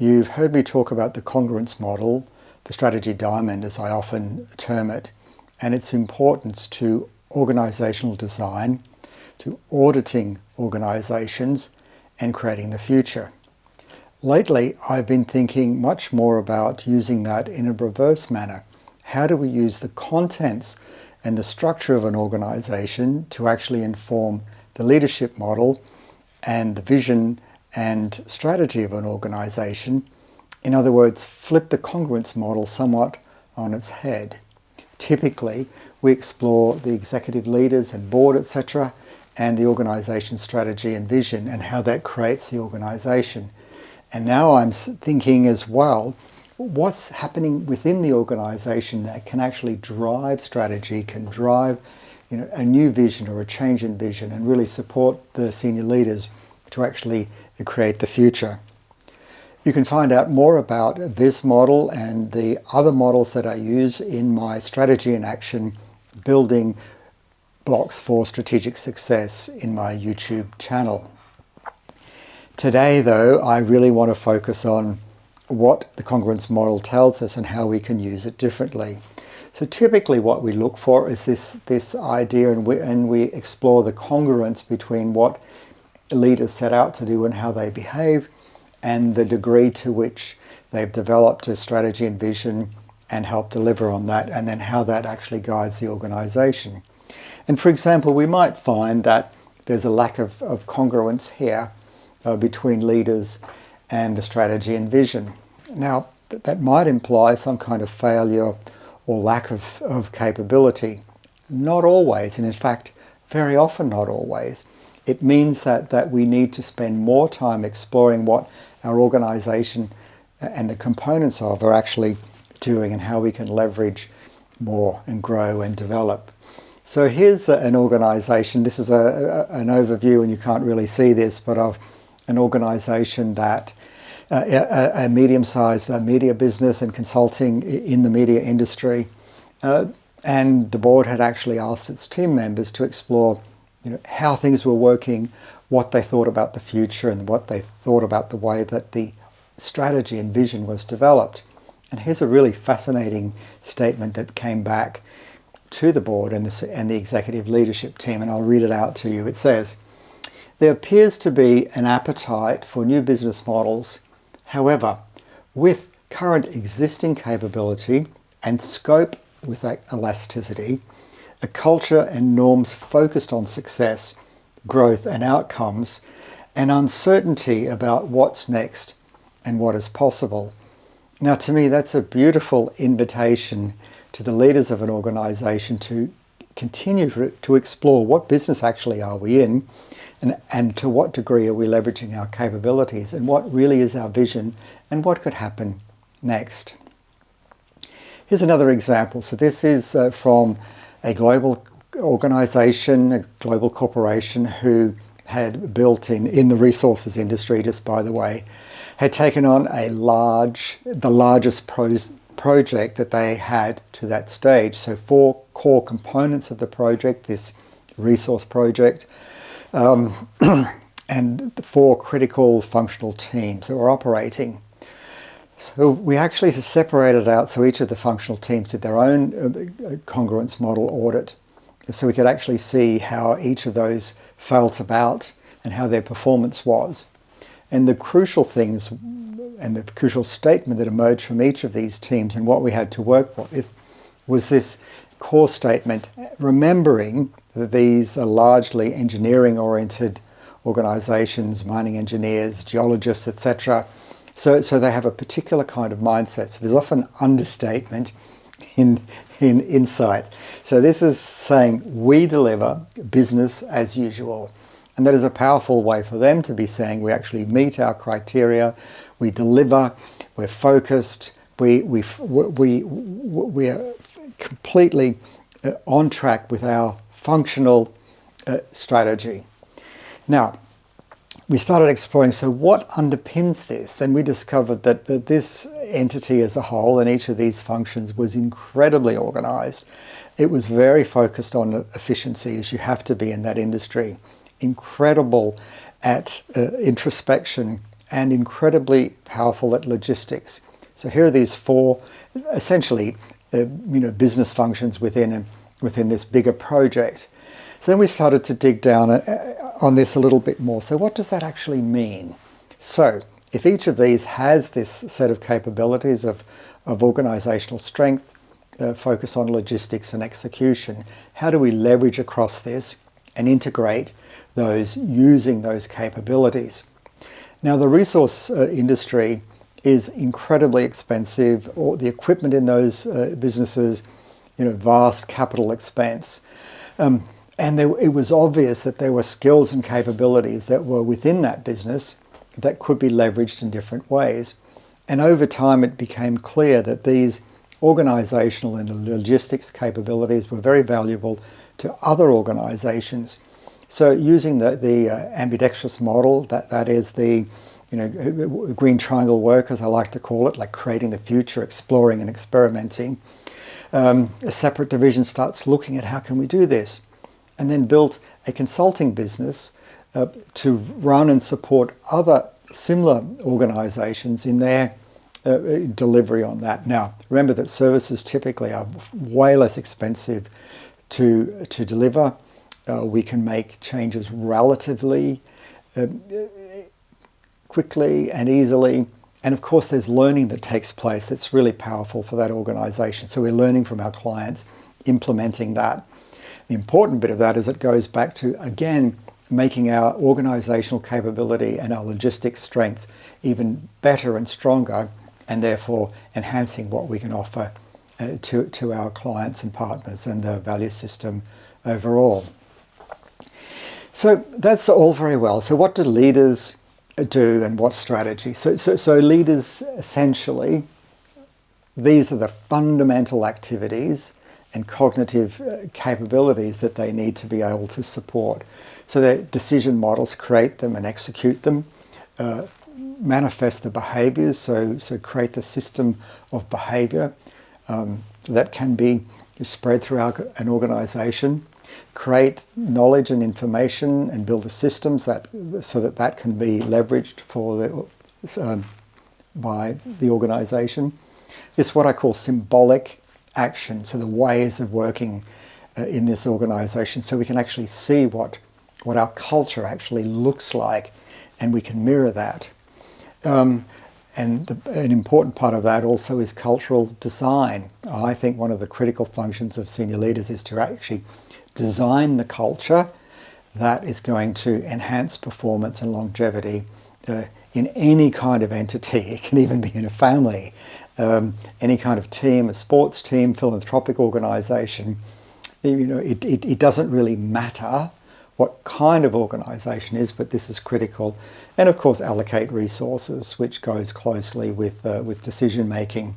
You've heard me talk about the Congruence Model, the strategy diamond as I often term it, and its importance to organisational design, to auditing organisations and creating the future. Lately, I've been thinking much more about using that in a reverse manner. How do we use the contents and the structure of an organisation to actually inform the leadership model and the vision and strategy of an organisation? In other words, flip the congruence model somewhat on its head. Typically, we explore the executive leaders and board, etc., and the organisation's strategy and vision and how that creates the organisation. And now I'm thinking as well, what's happening within the organisation that can actually drive strategy, can drive a new vision or a change in vision and really support the senior leaders to actually create the future. You can find out more about this model and the other models that I use in my Strategy in Action Building Blocks for Strategic Success in my YouTube channel. Today, though, I really want to focus on what the congruence model tells us and how we can use it differently. So typically what we look for is this idea, and we explore the congruence between what leaders set out to do and how they behave, and the degree to which they've developed a strategy and vision and help deliver on that, and then how that actually guides the organisation. And for example, we might find that there's a lack of congruence here between leaders and the strategy and vision. Now, that might imply some kind of failure or lack of capability. Not always, and in fact, very often not always. It means that we need to spend more time exploring what our organisation and the components of are actually doing and how we can leverage more and grow and develop. So here's an organisation. This is an overview, and you can't really see this, but of an organisation that a medium-sized media business and consulting in the media industry. And the board had actually asked its team members to explore how things were working, what they thought about the future, and what they thought about the way that the strategy and vision was developed. And here's a really fascinating statement that came back to the board and the executive leadership team, and I'll read it out to you. It says, "There appears to be an appetite for new business models. However, with current existing capability and scope with elasticity, a culture and norms focused on success, growth and outcomes, and uncertainty about what's next and what is possible." Now, to me, that's a beautiful invitation to the leaders of an organisation to continue to explore what business actually are we in, and to what degree are we leveraging our capabilities, and what really is our vision, and what could happen next. Here's another example. So this is from a global organisation, a global corporation who had built in the resources industry, just by the way, had taken on the largest project that they had to that stage. So 4 core components of the project, this resource project, and 4 critical functional teams that were operating. So we actually separated out, so each of the functional teams did their own congruence model audit, so we could actually see how each of those felt about and how their performance was. And the crucial things and the crucial statement that emerged from each of these teams and what we had to work with was this core statement, remembering that these are largely engineering-oriented organisations, mining engineers, geologists, etc. So they have a particular kind of mindset. So there's often understatement in insight. So this is saying we deliver business as usual. And that is a powerful way for them to be saying we actually meet our criteria, we deliver, we're focused, we are completely on track with our functional strategy. Now, we started exploring, so what underpins this? And we discovered that this entity as a whole and each of these functions was incredibly organized. It was very focused on efficiency, as you have to be in that industry. Incredible at introspection and incredibly powerful at logistics. So here are these four, essentially, business functions within this bigger project. So then we started to dig down on this a little bit more. So what does that actually mean? So if each of these has this set of capabilities of organizational strength, focus on logistics and execution, how do we leverage across this and integrate those using those capabilities? Now, the resource industry is incredibly expensive, or the equipment in those businesses, vast capital expense. And it was obvious that there were skills and capabilities that were within that business that could be leveraged in different ways. And over time, it became clear that these organizational and logistics capabilities were very valuable to other organizations. So using the ambidextrous model, that is the green triangle work, as I like to call it, like creating the future, exploring and experimenting, a separate division starts looking at how can we do this, and then built a consulting business to run and support other similar organizations in their delivery on that. Now, remember that services typically are way less expensive to deliver. We can make changes relatively quickly and easily. And of course, there's learning that takes place that's really powerful for that organization. So we're learning from our clients, implementing that. The important bit of that is it goes back to, again, making our organizational capability and our logistics strengths even better and stronger, and therefore enhancing what we can offer to our clients and partners and the value system overall. So that's all very well. So what do leaders do and what strategy? So leaders, essentially, these are the fundamental activities and cognitive capabilities that they need to be able to support. So their decision models, create them and execute them, manifest the behaviors, so create the system of behavior that can be spread throughout an organization, create knowledge and information and build the systems so that can be leveraged by the organization. It's what I call symbolic action, so the ways of working in this organization, so we can actually see what our culture actually looks like, and we can mirror that. And an important part of that also is cultural design. I think one of the critical functions of senior leaders is to actually design the culture that is going to enhance performance and longevity in any kind of entity. It can even be in a family, any kind of team, a sports team, philanthropic organization. It doesn't really matter what kind of organization is, but this is critical. And of course, allocate resources, which goes closely with decision making.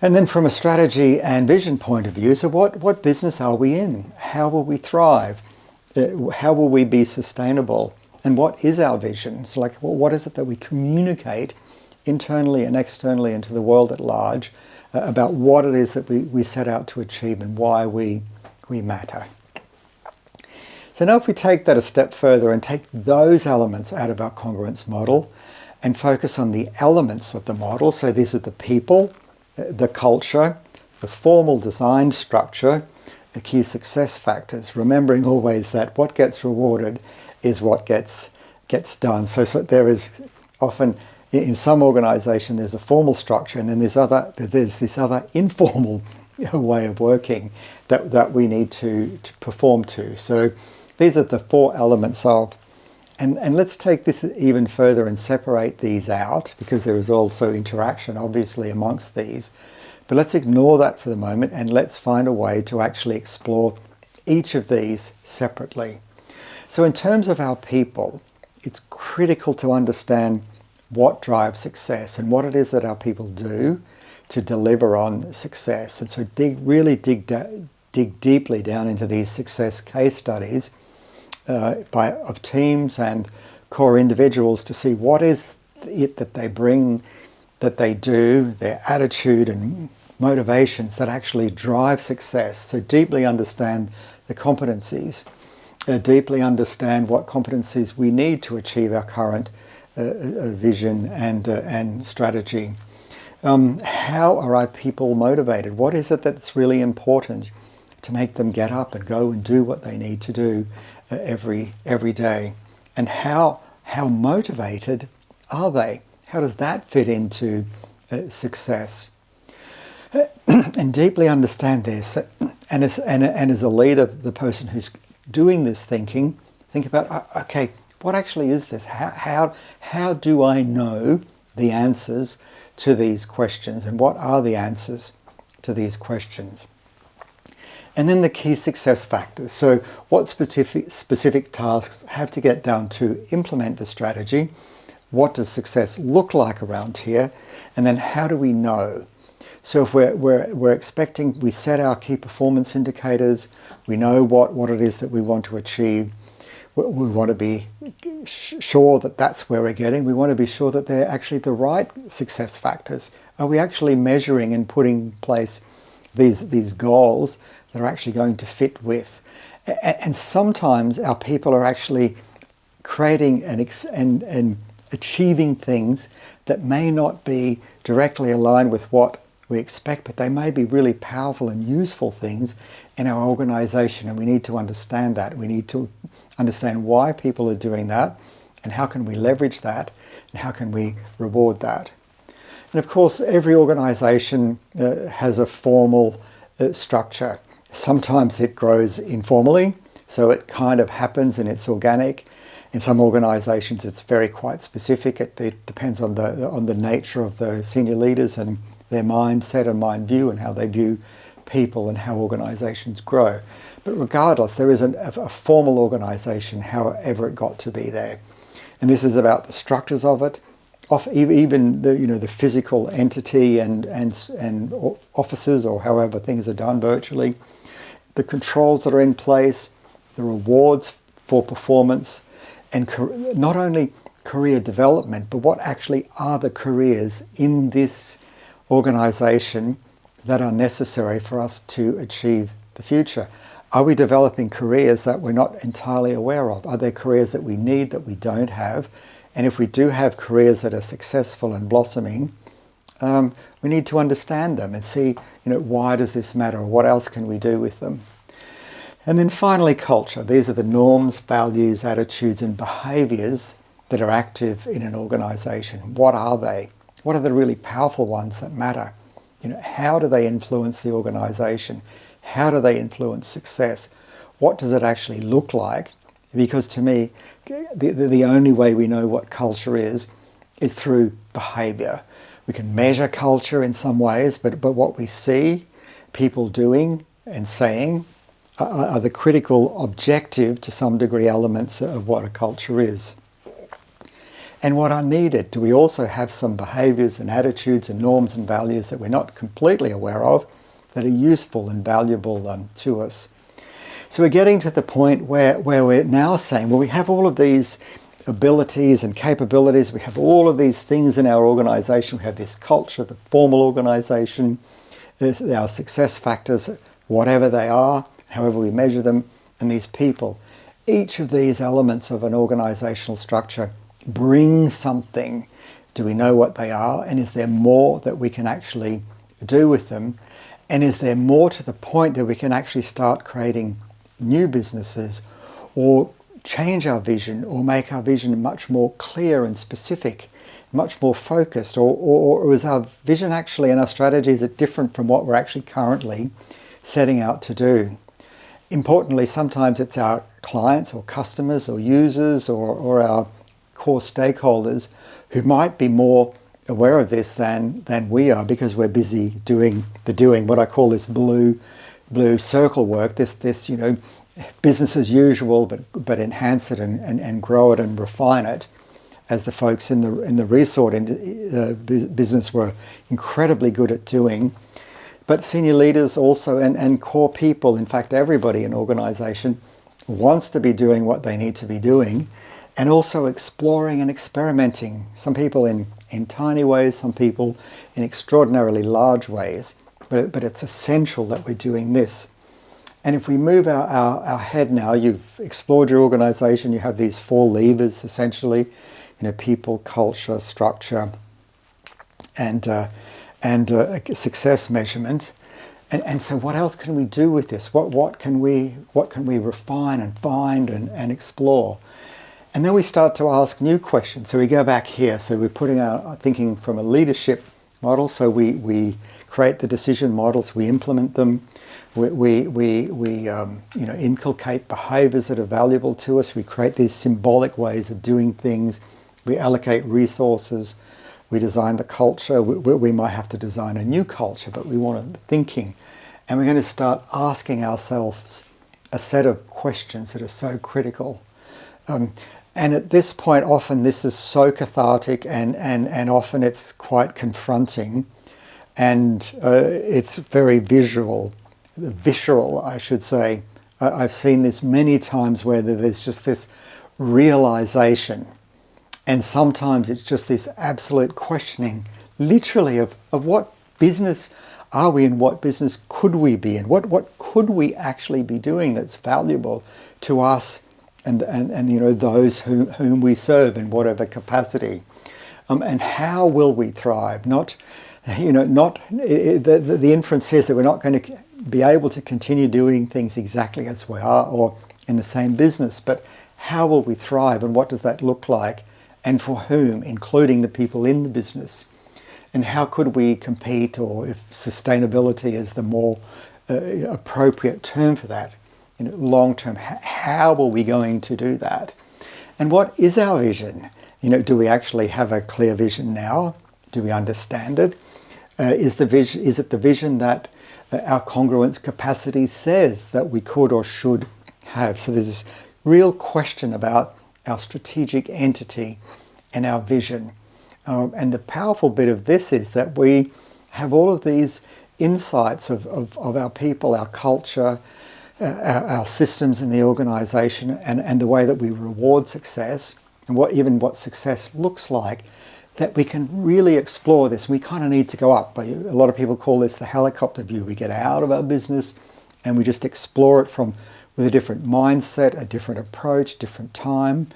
And then from a strategy and vision point of view, so what business are we in? How will we thrive? How will we be sustainable? And what is our vision? So what is it that we communicate internally and externally into the world at large about what it is that we set out to achieve and why we matter? So now if we take that a step further and take those elements out of our congruence model and focus on the elements of the model, so these are the people, the culture, the formal design structure, the key success factors, remembering always that what gets rewarded is what gets done. So there is often, in some organization, there's a formal structure, and then there's this other informal way of working that we need to perform to. So these are the four elements of, and let's take this even further and separate these out, because there is also interaction obviously amongst these. But let's ignore that for the moment and let's find a way to actually explore each of these separately. So in terms of our people, it's critical to understand what drives success and what it is that our people do to deliver on success. And so dig deeply down into these success case studies of teams and core individuals to see what is it that they bring, that they do, their attitude and motivations that actually drive success. So deeply understand the competencies, deeply understand what competencies we need to achieve our current vision and strategy. How are our people motivated? What is it that's really important to make them get up and go and do what they need to do every day? And how motivated are they? How does that fit into success? And deeply understand this. And as a leader, the person who's doing this thinking, think about, okay, what actually is this? How do I know the answers to these questions? And what are the answers to these questions? And then the key success factors. So what specific tasks have to get done to implement the strategy? What does success look like around here? And then how do we know? So if we're expecting, we set our key performance indicators, we know what it is that we want to achieve, we want to be sure that that's where we're getting, we want to be sure that they're actually the right success factors. Are we actually measuring and putting in place these goals that are actually going to fit with? And sometimes our people are actually creating and achieving things that may not be directly aligned with what we expect, but they may be really powerful and useful things in our organization, and we need to understand that. We need to understand why people are doing that, and how can we leverage that, and how can we reward that. And of course, every organization has a formal structure. Sometimes it grows informally, so it kind of happens and it's organic. In some organizations, it's quite specific. It depends on the nature of the senior leaders and their mindset and mind view and how they view people and how organizations grow. But regardless, there is a formal organization, however it got to be there. And this is about the structures of it, even the physical entity and offices, or however things are done virtually, the controls that are in place, the rewards for performance, and not only career development, but what actually are the careers in this organization that are necessary for us to achieve the future. Are we developing careers that we're not entirely aware of? Are there careers that we need that we don't have? And if we do have careers that are successful and blossoming, we need to understand them and see, why does this matter, or what else can we do with them? And then finally, culture. These are the norms, values, attitudes, and behaviors that are active in an organization. What are they? What are the really powerful ones that matter? How do they influence the organization? How do they influence success? What does it actually look like? Because to me, the only way we know what culture is through behavior. We can measure culture in some ways, but what we see people doing and saying are the critical objective, to some degree, elements of what a culture is. And what are needed? Do we also have some behaviours and attitudes and norms and values that we're not completely aware of that are useful and valuable to us? So we're getting to the point where we're now saying, well, we have all of these abilities and capabilities, we have all of these things in our organisation, we have this culture, the formal organisation, our success factors, whatever they are, however we measure them, and these people. Each of these elements of an organisational structure bring something. Do we know what they are? And is there more that we can actually do with them? And is there more to the point that we can actually start creating new businesses, or change our vision, or make our vision much more clear and specific, much more focused? Or is our vision actually, and our strategies are different from what we're actually currently setting out to do? Importantly, sometimes it's our clients or customers or users or our core stakeholders who might be more aware of this than we are, because we're busy doing what I call this blue circle work, this business as usual, but enhance it and grow it and refine it, as the folks in the resort business were incredibly good at doing. But senior leaders also, and core people, in fact everybody in organisation, wants to be doing what they need to be doing, and also exploring and experimenting. Some people in tiny ways, some people in extraordinarily large ways, but it's essential that we're doing this. And if we move our head now, you've explored your organisation, you have these 4 levers essentially people, culture, structure, and success measurement. And so what else can we do with this? What can we refine and find and explore? And then we start to ask new questions. So we go back here. So we're putting our thinking from a leadership model. So we create the decision models, we implement them, we inculcate behaviours that are valuable to us. We create these symbolic ways of doing things. We allocate resources. We design the culture. We might have to design a new culture, but we want thinking. And we're going to start asking ourselves a set of questions that are so critical. And at this point, often this is so cathartic and often it's quite confronting. And it's very visceral, I should say. I've seen this many times where there's just this realization. And sometimes it's just this absolute questioning, literally, of what business are we in, what business could we be in, what could we actually be doing that's valuable to us and those whom we serve in whatever capacity, and how will we thrive? The inference here is that we're not going to be able to continue doing things exactly as we are or in the same business, but how will we thrive and what does that look like? And for whom, including the people in the business? And how could we compete, or if sustainability is the more appropriate term for that, long term, how are we going to do that? And what is our vision? Do we actually have a clear vision now? Do we understand it? Is it the vision that our congruence capacity says that we could or should have? So there's this real question about our strategic entity and our vision. And the powerful bit of this is that we have all of these insights of our people, our culture, our systems in the organisation, and the way that we reward success, and what success looks like, that we can really explore this. We kind of need to go up. A lot of people call this the helicopter view. We get out of our business and we just explore it with a different mindset, a different approach, different time,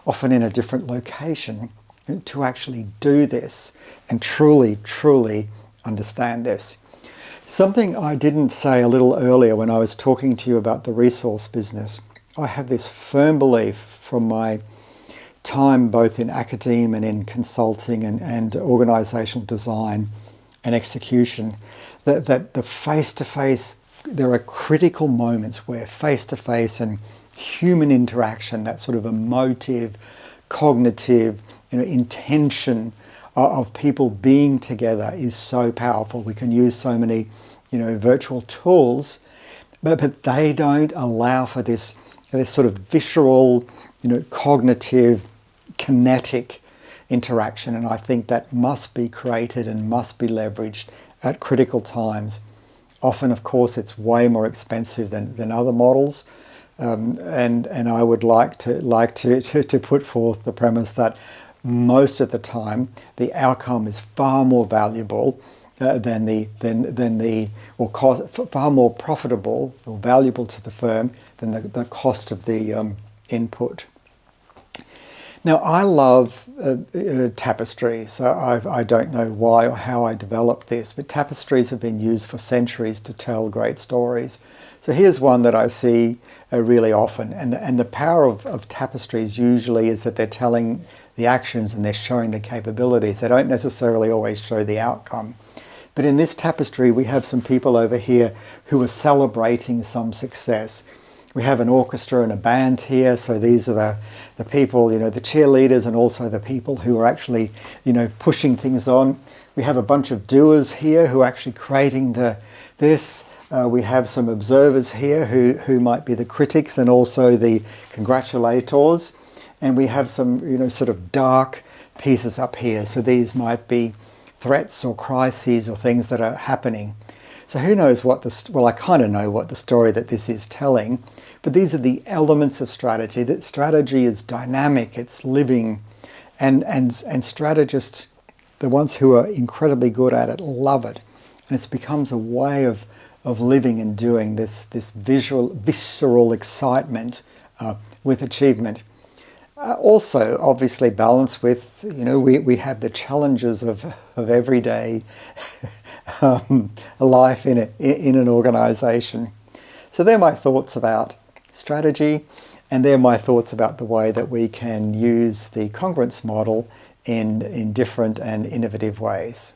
often in a different location, to actually do this and truly, truly understand this. Something I didn't say a little earlier when I was talking to you about the resource business. I have this firm belief from my time both in academia and in consulting and organisational design and execution, that the face-to-face, there are critical moments where face-to-face and human interaction, that sort of emotive, cognitive, intention of people being together is so powerful. We can use so many, virtual tools, but they don't allow for this sort of visceral, cognitive, kinetic interaction. And I think that must be created and must be leveraged at critical times. Often, of course, it's way more expensive than other models. And I would like to put forth the premise that most of the time the outcome is far more valuable far more profitable or valuable to the firm than the cost of the input. Now, I love tapestries. I don't know why or how I developed this, but tapestries have been used for centuries to tell great stories. So here's one that I see really often. And the power of tapestries usually is that they're telling the actions and they're showing the capabilities. They don't necessarily always show the outcome. But in this tapestry, we have some people over here who are celebrating some success. We have an orchestra and a band here, so these are the people, the cheerleaders, and also the people who are actually, pushing things on. We have a bunch of doers here who are actually creating this. We have some observers here who might be the critics and also the congratulators. And we have some, sort of dark pieces up here. So these might be threats or crises or things that are happening. So who knows I kind of know what the story that this is telling, but these are the elements of strategy. That strategy is dynamic, it's living, and strategists, the ones who are incredibly good at it, love it. And it becomes a way of living and doing this visceral excitement with achievement. Also, obviously, balanced with, we have the challenges of everyday life in an organisation. So they're my thoughts about strategy, and they're my thoughts about the way that we can use the congruence model in different and innovative ways.